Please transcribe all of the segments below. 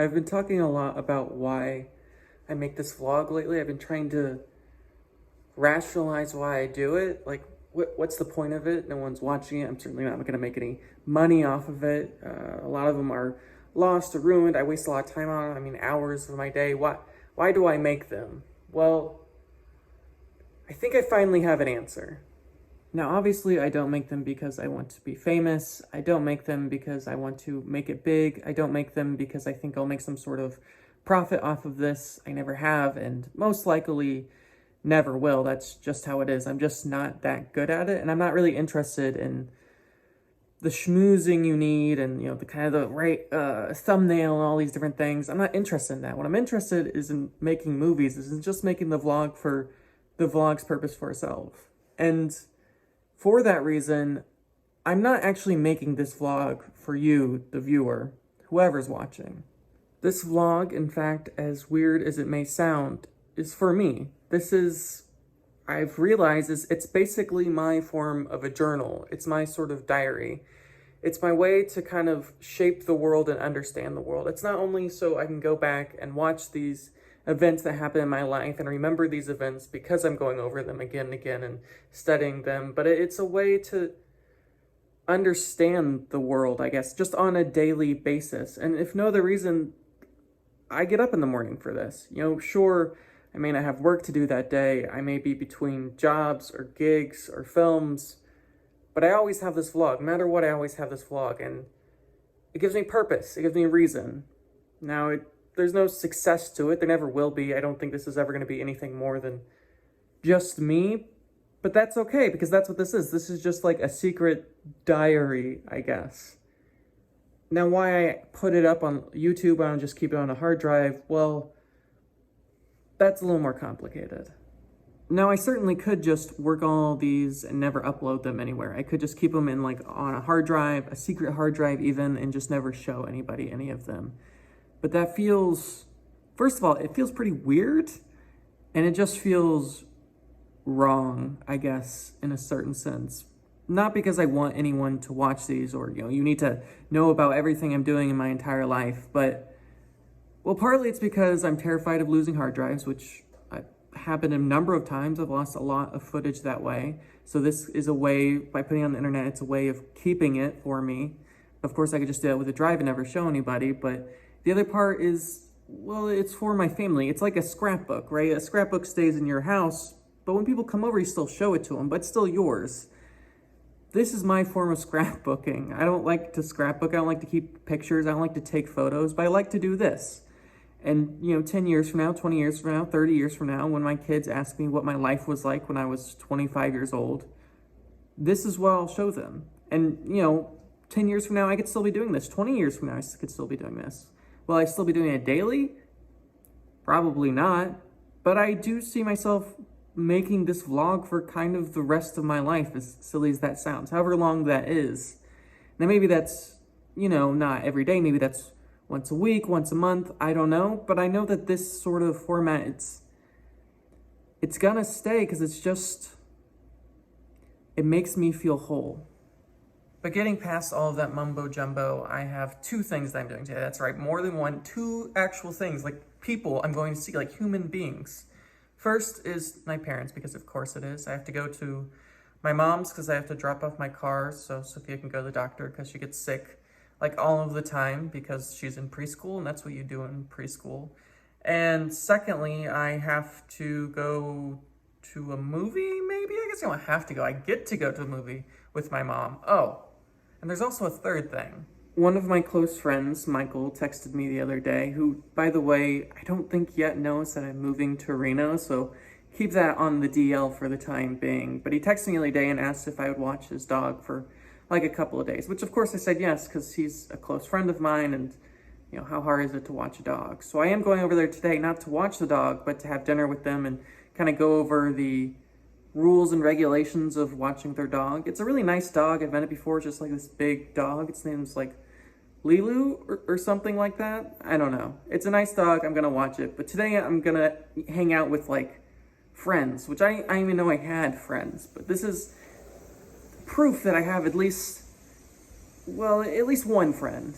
I've been talking a lot about why I make this vlog lately. I've been trying to rationalize why I do it. Like, what's the point of it? No one's watching it. I'm certainly not going to make any money off of it. A lot of them are lost or ruined. I waste a lot of time on it. I mean, hours of my day. Why do I make them? Well, I think I finally have an answer. Now, obviously, I don't make them because I want to be famous. I don't make them because I want to make it big. I don't make them because I think I'll make some sort of profit off of this. I never have, and most likely never will. That's just how it is. I'm just not that good at it, and I'm not really interested in the schmoozing you need and, the kind of the right thumbnail and all these different things. I'm not interested in that. What I'm interested is in making movies, is in just making the vlog for the vlog's purpose for itself. And for that reason, I'm not actually making this vlog for you, the viewer, whoever's watching. This vlog, in fact, as weird as it may sound, is for me. I've realized it's basically my form of a journal. It's my sort of diary. It's my way to kind of shape the world and understand the world. It's not only so I can go back and watch these events that happen in my life and remember these events because I'm going over them again and again and studying them, but it's a way to understand the world, I guess, just on a daily basis. And if no other reason, I get up in the morning for this. Sure, I may not have work to do that day. I may be between jobs or gigs or films, but I always have this vlog. No matter what, I always have this vlog, and it gives me purpose. It gives me a reason. Now, there's no success to it. There never will be. I don't think this is ever going to be anything more than just me, but that's okay, because that's what this is. This is just like a secret diary, I guess. Now, why I put it up on YouTube, I don't just keep it on a hard drive, well, that's a little more complicated. Now, I certainly could just work all these and never upload them anywhere. I could just keep them in on a hard drive, a secret hard drive even, and just never show anybody any of them. But that feels, first of all, it feels pretty weird, and it just feels wrong, I guess, in a certain sense. Not because I want anyone to watch these or, you need to know about everything I'm doing in my entire life, but, well, partly it's because I'm terrified of losing hard drives, which happened a number of times. I've lost a lot of footage that way. So this is a way, by putting it on the internet, it's a way of keeping it for me. Of course, I could just do that with a drive and never show anybody, but the other part is, well, it's for my family. It's like a scrapbook, right? A scrapbook stays in your house, but when people come over, you still show it to them, but it's still yours. This is my form of scrapbooking. I don't like to scrapbook. I don't like to keep pictures. I don't like to take photos, but I like to do this. And, 10 years from now, 20 years from now, 30 years from now, when my kids ask me what my life was like when I was 25 years old, this is what I'll show them. And, 10 years from now, I could still be doing this. 20 years from now, I could still be doing this. Will I still be doing it daily? Probably not. But I do see myself making this vlog for kind of the rest of my life, as silly as that sounds, however long that is. Now, maybe that's, not every day. Maybe that's once a week, once a month. I don't know. But I know that this sort of format, it's gonna stay because it makes me feel whole. But getting past all of that mumbo jumbo, I have two things that I'm doing today. That's right, more than one, two actual things, like people I'm going to see, like human beings. First is my parents, because of course it is. I have to go to my mom's because I have to drop off my car so Sophia can go to the doctor because she gets sick like all of the time because she's in preschool, and that's what you do in preschool. And secondly, I have to go to a movie, maybe? I guess I don't have to go. I get to go to a movie with my mom. Oh, and there's also a third thing. One of my close friends, Michael, texted me the other day, who, by the way, I don't think yet knows that I'm moving to Reno, so keep that on the DL for the time being. But he texted me the other day and asked if I would watch his dog for like a couple of days, which of course I said yes, because he's a close friend of mine, and how hard is it to watch a dog? So I am going over there today, not to watch the dog, but to have dinner with them and kind of go over the rules and regulations of watching their dog. It's a really nice dog. I've met it before. It's just like this big dog. Its name's like Lilu or something like that. I don't know. It's a nice dog. I'm going to watch it. But today I'm going to hang out with like friends, which I didn't even know I had friends. But this is proof that I have at least one friend.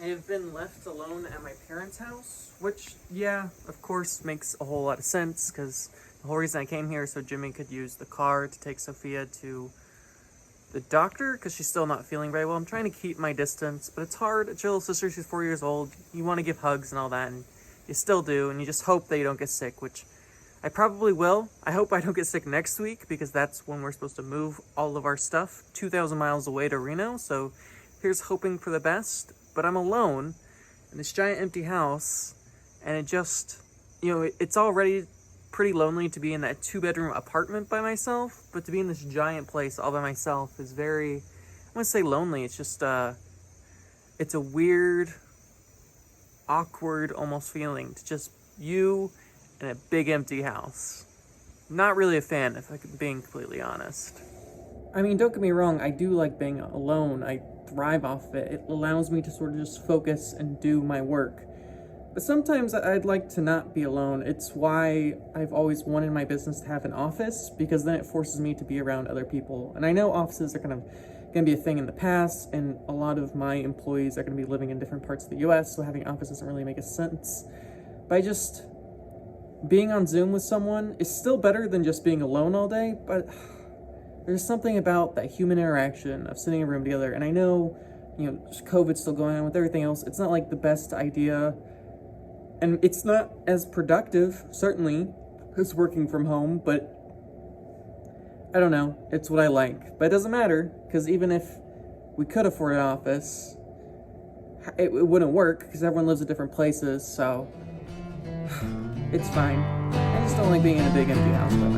I have been left alone at my parents' house, which, yeah, of course, makes a whole lot of sense, because the whole reason I came here is so Jimmy could use the car to take Sophia to the doctor, because she's still not feeling very well. I'm trying to keep my distance, but it's hard. It's your little sister, she's 4 years old. You want to give hugs and all that, and you still do, and you just hope that you don't get sick, which I probably will. I hope I don't get sick next week, because that's when we're supposed to move all of our stuff 2,000 miles away to Reno, so here's hoping for the best. But I'm alone in this giant empty house, and it just, it's already pretty lonely to be in that 2-bedroom apartment by myself, but to be in this giant place all by myself is very, I want to say lonely. It's just, it's a weird, awkward almost feeling to just you in a big empty house. Not really a fan, if I'm being completely honest. I mean, don't get me wrong, I do like being alone. I thrive off of it. It allows me to sort of just focus and do my work. But sometimes I'd like to not be alone. It's why I've always wanted my business to have an office, because then it forces me to be around other people. And I know offices are going to be a thing in the past, and a lot of my employees are going to be living in different parts of the US, so having an office doesn't really make a sense. But being on Zoom with someone is still better than just being alone all day, but there's something about that human interaction of sitting in a room together. And I know, COVID's still going on with everything else. It's not like the best idea. And it's not as productive, certainly, as working from home, but I don't know. It's what I like. But it doesn't matter, because even if we could afford an office, it wouldn't work, because everyone lives at different places, so it's fine. I just don't like being in a big empty house, though.